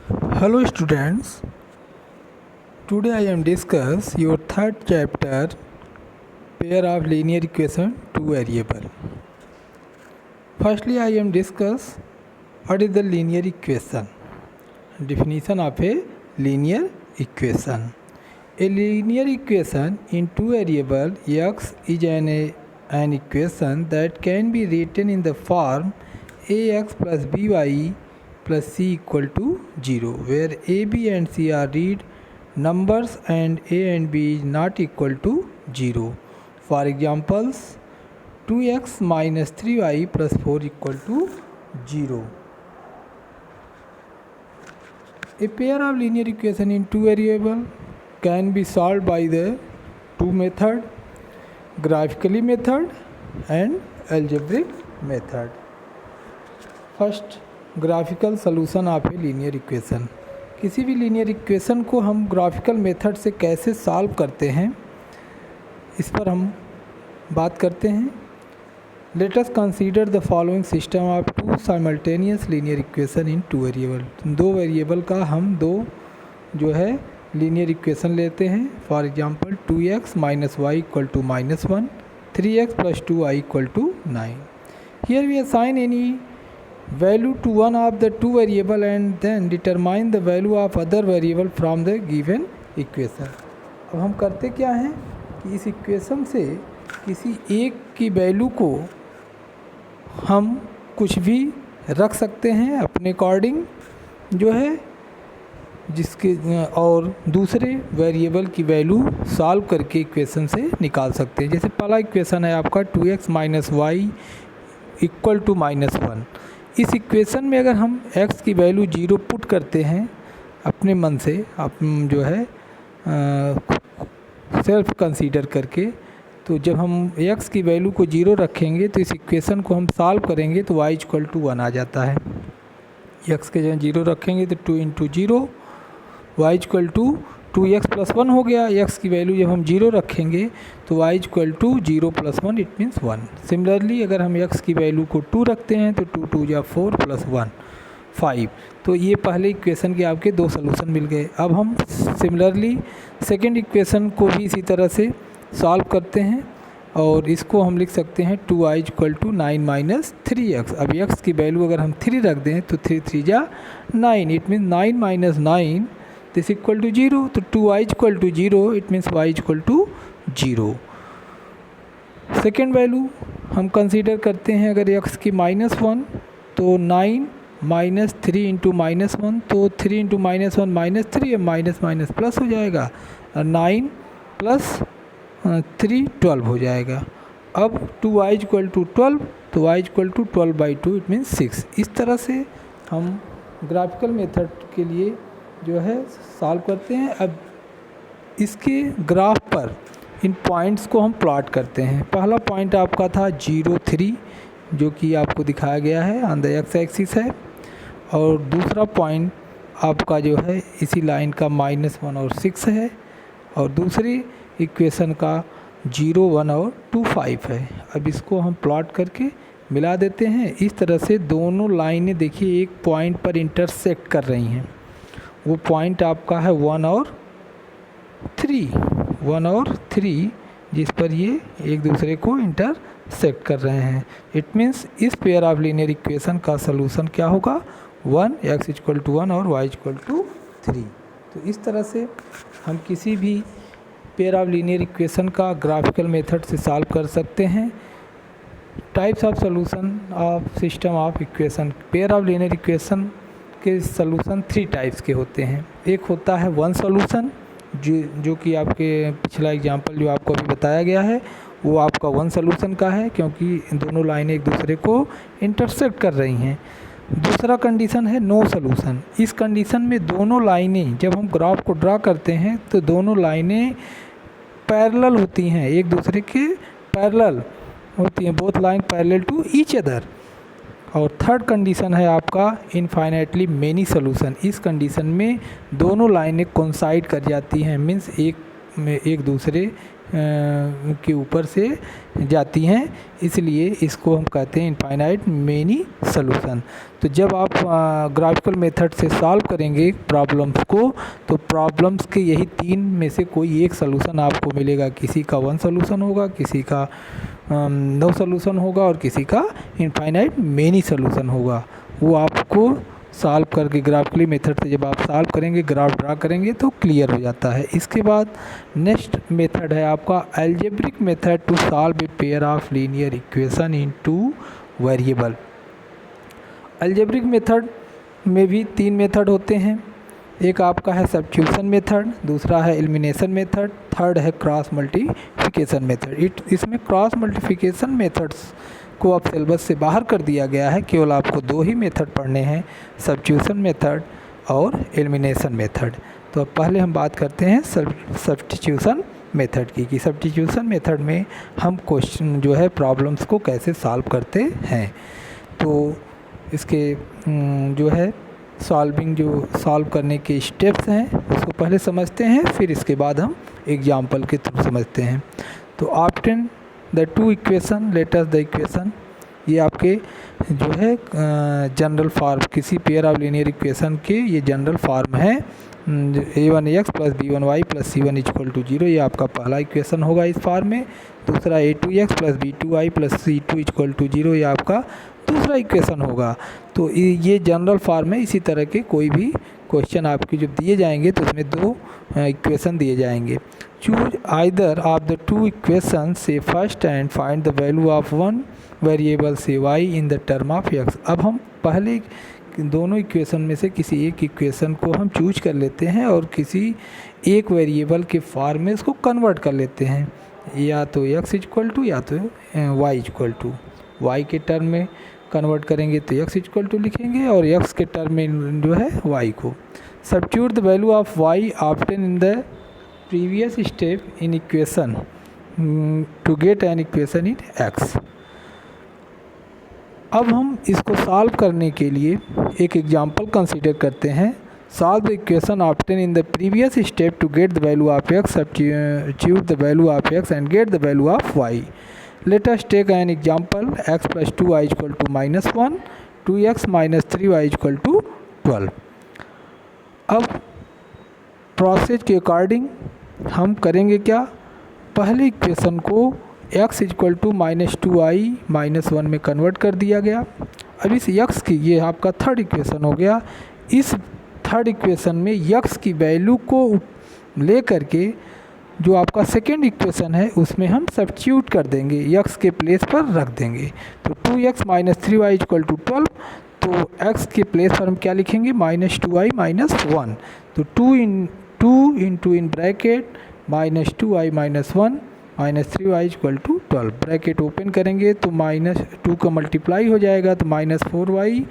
Hello students, today I am discuss your third chapter pair of linear equation two variable. Firstly I am discuss what is the linear equation. Definition of a linear equation. A linear equation in two variable x is an equation that can be written in the form ax plus by plus c equal to 0, where a, b and c are real numbers and a and b is not equal to 0. For examples, 2x minus 3y plus 4 equal to 0. A pair of linear equation in two variable can be solved by the two method, graphically method and algebraic method. First, graphical solution of a linear equation. किसी भी linear equation को हम graphical method से कैसे solve करते हैं, इस पर हम बात करते हैं. Let us consider the following system of two simultaneous linear equation in two variable. दो वेरिएबल का हम दो जो है लीनियर इक्वेशन लेते हैं. For example 2x minus y equal to -1, 3x plus 2y equal to 9. Here we assign any value to one of the two variable and then determine the value of other variable from the given equation. अब हम करते क्या हैं कि इस equation से किसी एक की वैल्यू को हम कुछ भी रख सकते हैं अपने अकॉर्डिंग जो है जिसके, और दूसरे वेरिएबल की वैल्यू सॉल्व करके इक्वेशन से निकाल सकते हैं. जैसे पहला इक्वेशन है आपका 2x minus y equal to -1. इस इक्वेशन में अगर हम x की वैल्यू 0 पुट करते हैं अपने मन से, आप जो है सेल्फ कंसीडर करके, तो जब हम x की वैल्यू को 0 रखेंगे तो इस इक्वेशन को हम सॉल्व करेंगे तो y इक्वल टू 1 आ जाता है. x के जगह 0 रखेंगे तो 2 into 0 y equal to 2x plus 1 हो गया. x की वैल्यू जब हम 0 रखेंगे तो y equal to 0 plus 1 it means 1. Similarly अगर हम x की वैल्यू को 2 रखते हैं तो 2 2 या 4 प्लस 1 5. तो ये पहले इक्वेशन के आपके दो सोल्यूशन मिल गए. अब हम सिमिलरली सेकेंड इक्वेशन को भी इसी तरह से सॉल्व करते हैं और इसको हम लिख सकते हैं 2y equal to 9 minus 3x. अब x की वैल्यू अगर हम 3 रख दें तो 3 3 जा 9, it means 9 minus 9 this equal to 0. तो 2y equal to 0 it means y equal to 0. Second value हम कंसीडर करते हैं अगर x की -1 तो 9 माइनस 3 इंटू -1, तो 3 इंटू -1 -3 है, माइनस माइनस प्लस हो जाएगा. 9 प्लस 3 12 हो जाएगा. अब 2y इक्वल टू 12 तो y equal to 12/2 it means 6. इस तरह से हम ग्राफिकल मेथड के लिए जो है सॉल्व करते हैं. अब इसके ग्राफ पर इन पॉइंट्स को हम प्लॉट करते हैं. पहला पॉइंट आपका था 0 3 जो कि आपको दिखाया गया है ऑन द एक्स एक्सिस है, और दूसरा पॉइंट आपका जो है इसी लाइन का -1 और 6 है, और दूसरी इक्वेशन का 0 1 और 2 5 है. अब इसको हम प्लॉट करके मिला देते हैं. इस तरह से दोनों लाइनें देखिए एक पॉइंट पर इंटरसेक्ट कर रही हैं. वो पॉइंट आपका है 1 और 3 जिस पर ये एक दूसरे को इंटरसेक्ट कर रहे हैं. इट मीन्स इस पेयर ऑफ लीनियर इक्वेशन का सलूशन क्या होगा 1, x इक्वल टू 1 और y इक्वल टू 3. तो इस तरह से हम किसी भी पेयर ऑफ लीनियर इक्वेशन का ग्राफिकल मेथड से सॉल्व कर सकते हैं. Types of solution of system of equation. Pair of linear equation के सॉल्यूशन 3 टाइप्स के होते हैं. एक होता है वन सॉल्यूशन जो कि आपके पिछला एग्जांपल जो आपको अभी बताया गया है वो आपका वन सॉल्यूशन का है, क्योंकि दोनों लाइनें एक दूसरे को इंटरसेक्ट कर रही हैं. दूसरा कंडीशन है नो सॉल्यूशन. इस कंडीशन में दोनों लाइनें जब हम ग्राफ को ड्रा करते हैं तो दोनों लाइनें पैरेलल होती हैं, एक दूसरे के पैरेलल होती हैं, both line parallel to each other. और थर्ड कंडीशन है आपका इनफाइनाइटली मेनी सॉल्यूशन. इस कंडीशन में दोनों लाइनें कोइंसाइड कर जाती हैं, मीन्स एक में एक दूसरे के ऊपर से जाती हैं, इसलिए इसको हम कहते हैं इनफाइनाइट मेनी सॉल्यूशन। तो जब आप ग्राफिकल मेथड से सॉल्व करेंगे प्रॉब्लम्स को, तो प्रॉब्लम्स के यही 3 में से कोई एक सॉल्यूशन आपको मिलेगा। किसी का 1 सॉल्यूशन होगा, किसी का 9 सॉल्यूशन होगा और किसी का इनफाइनाइट मेनी सॉल्यूशन होगा। वो आपको सॉल्व करके ग्राफिकली मेथड से जब आप सॉल्व करेंगे, ग्राफ ड्रा करेंगे तो क्लियर हो जाता है। इसके बाद नेक्स्ट मेथड है आपका algebraic method to solve a pair of linear equation in 2 variable. Algebraic method में भी 3 मेथड होते हैं। एक आपका है सब्स्टिट्यूशन मेथड, दूसरा है एलिमिनेशन मेथड, थर्ड है क्रॉस मल्टीप्लिकेशन मेथड। इसमें क्रॉस मल्टीप्लिकेशन मेथड्स को अब सिलेबस से बाहर कर दिया गया है, केवल आपको 2 ही मेथड पढ़ने हैं, सब्स्टिट्यूशन मेथड और एलिमिनेशन मेथड। तो अब पहले हम बात करते हैं सब्स्टिट्यूशन मेथड की, कि सब्स्टिट्यूशन मेथड में हम क्वेश्चन जो है प्रॉब्लम्स को कैसे सॉल्व करते हैं। तो इसके जो है सॉल्व करने के स्टेप्स हैं उसको पहले समझते हैं, फिर इसके बाद हम एग्जाम्पल के थ्रू समझते हैं। तो obtain the 2 equation, let us the equation, ये आपके जो है जनरल फॉर्म, किसी पेयर ऑफ लीनियर इक्वेशन के ये जनरल फॉर्म है। a1x plus b1y plus c1 equal to 0, ये आपका पहला इक्वेशन होगा इस फॉर्म में। दूसरा a2x plus b2y plus c2 equal to 0, ये आपका दूसरा इक्वेशन होगा। तो ये जनरल फॉर्म है। इसी तरह के कोई भी क्वेश्चन आपके जो दिए जाएंगे तो उसमें 2 इक्वेशन दिए जाएंगे। Choose either of the 2 equation से first and find the value of 1 variable से y in the term of x। अब हम पहले दोनों इक्वेशन में से किसी एक इक्वेशन को हम चूज कर लेते हैं और किसी एक वेरिएबल के फॉर्म में इसको कन्वर्ट कर लेते हैं, या तो x इक्वल टू या तो y इक्वल टू। y के टर्म में कन्वर्ट करेंगे तो x इक्वल टू लिखेंगे और x के टर्म में जो है y को। Substitute the value of y obtain in the previous step in equation to get an equation in x। अब हम इसको सॉल्व करने के लिए एक एग्जांपल कंसीडर करते हैं। Solve the equation obtain in the previous step to get the value of x, substitute the value of x and get the value of y। Let us take an example, x plus 2y equal to -1, 2x minus 3y equal to 12। अब process के according हम करेंगे क्या, पहले equation को x equal to -2y -1 में convert कर दिया गया। अब इस x की, ये आपका थर्ड इक्वेशन हो गया, इस थर्ड इक्वेशन में x की वैल्यू को ले करके जो आपका सेकेंड इक्वेशन है उसमें हम सब्स्टिट्यूट कर देंगे, x के प्लेस पर रख देंगे। तो 2x minus 3y equal to 12, तो x के प्लेस पर हम क्या लिखेंगे, -2y -1। तो 2 into in bracket -2y -1 -3y equal to 12, bracket open करेंगे तो -2 का मल्टीप्लाई हो जाएगा तो -4y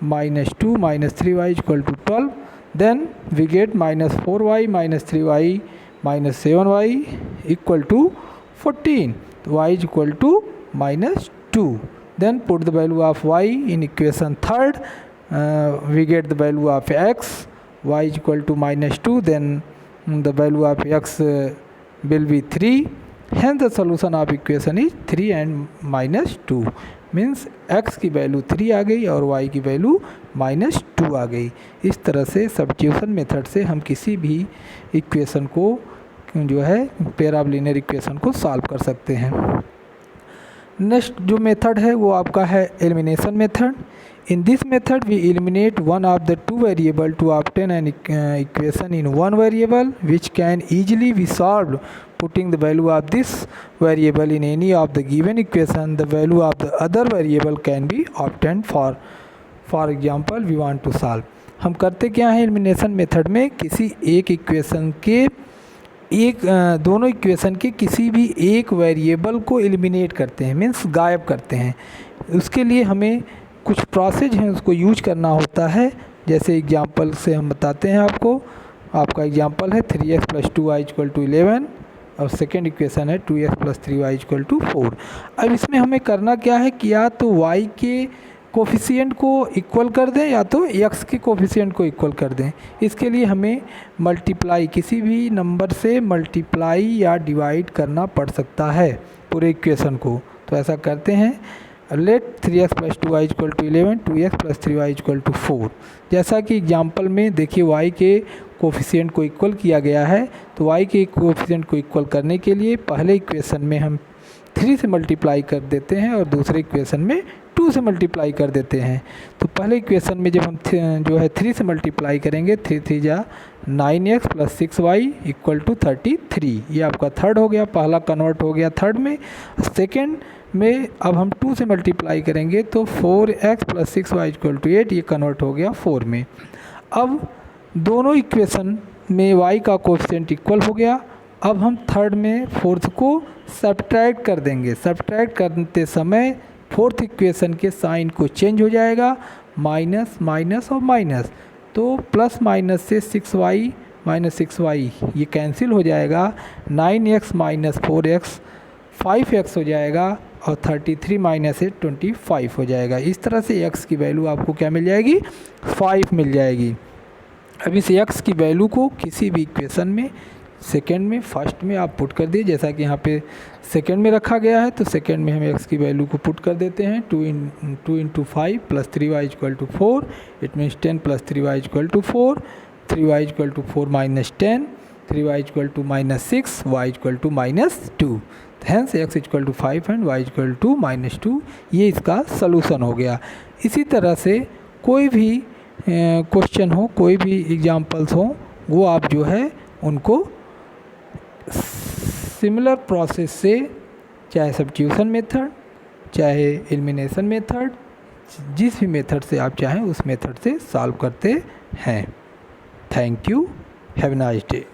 -2 -3y equal to 12। Then we get -4y -3y -7y equal to 14, तो y equal to -2। Then put the value of y in equation third, we get the value of x, y equal to -2, then the value of x will be 3, hence the solution of equation is 3 and -2, means x की value 3 आ गई और y की value -2 आ गई। इस तरह से substitution method से हम किसी भी इक्वेशन को जो है पेयर ऑफ लीनियर इक्वेशन को सॉल्व कर सकते हैं। नेक्स्ट जो मेथड है वो आपका है elimination method. In this method we eliminate one of the 2 variable to obtain an equation in 1 variable which can easily be solved putting the value of this variable in any of the given equation. The value of the other variable can be obtained for example we want to solve। हम करते क्या है elimination method में, किसी एक equation के दोनों equation के किसी भी एक वेरिएबल को एलिमिनेट करते हैं, मीन्स गायब करते हैं। उसके लिए हमें कुछ प्रोसेस हैं उसको यूज करना होता है। जैसे एग्जांपल से हम बताते हैं आपको, आपका एग्जांपल है 3x plus 2y equal to 11 और सेकेंड इक्वेशन है 2x plus 3y equal to 4। अब इसमें हमें करना क्या है कि या तो y के कोफिशिएंट को इक्वल कर दें या तो x के कोफिशिएंट को इक्वल कर दें। इसके लिए हमें मल्टीप्लाई, किसी भी नंबर से मल्टीप्लाई या डिवाइड करना पड़ सकता है पूरे इक्वेशन को। तो ऐसा करते हैं, late 3x + 2y = 11, 2x + 3y = 4। जैसा कि एग्जाम्पल में देखिए y के कोफिशिएंट को इक्वल किया गया है, तो y के कोफिशिएंट को इक्वल करने के लिए पहले इक्वेशन में हम 3 से मल्टीप्लाई कर देते हैं और दूसरे इक्वेशन में 2 से मल्टीप्लाई कर देते हैं। तो पहले इक्वेशन में जब हम जो है 3 से मल्टीप्लाई करेंगे, 3 3 जा 9x + 6y = 33। ये आपका थर्ड हो गया, पहला कन्वर्ट हो गया थर्ड में। सेकेंड में अब हम 2 से मल्टीप्लाई करेंगे तो 4x + 6y = 8, ये कन्वर्ट हो गया 4 में। अब दोनों इक्वेशन में y का कोएफिशिएंट इक्वल हो गया। अब हम थर्ड में फोर्थ को सब्ट्रैक्ट कर देंगे। सब्ट्रैक्ट करते समय फोर्थ इक्वेशन के साइन को चेंज हो जाएगा, माइनस माइनस और माइनस, तो प्लस माइनस से 6y - 6y ये कैंसिल हो जाएगा। 9x - 4x 5x हो जाएगा और 33 - 8 25 हो जाएगा। इस तरह से x की वैल्यू आपको क्या मिल जाएगी, 5 मिल जाएगी। अब इस x की वैल्यू को किसी भी इक्वेशन में सेकेंड में, फर्स्ट में आप पुट कर दिए, जैसा कि यहाँ पे सेकेंड में रखा गया है, तो सेकेंड में हम x की वैल्यू को पुट कर देते हैं। 2 × 5 + 3y = 4, it means 10 + 3y = 4, 3y = 4 - 10, 3y = -6, y = -2। Hence x = 5 and y = -2। ये इसका सलूशन हो गया। इसी तरह से कोई भी क्वेश्चन हो, कोई भी एग्जाम्पल्स हो, वो आप जो है उनको सिमिलर प्रोसेस से, चाहे सब्स्टिट्यूशन मेथड, चाहे एलिमिनेशन मेथड, जिस भी मेथड से आप चाहें उस मेथड से सॉल्व करते हैं। Thank you, have a nice day.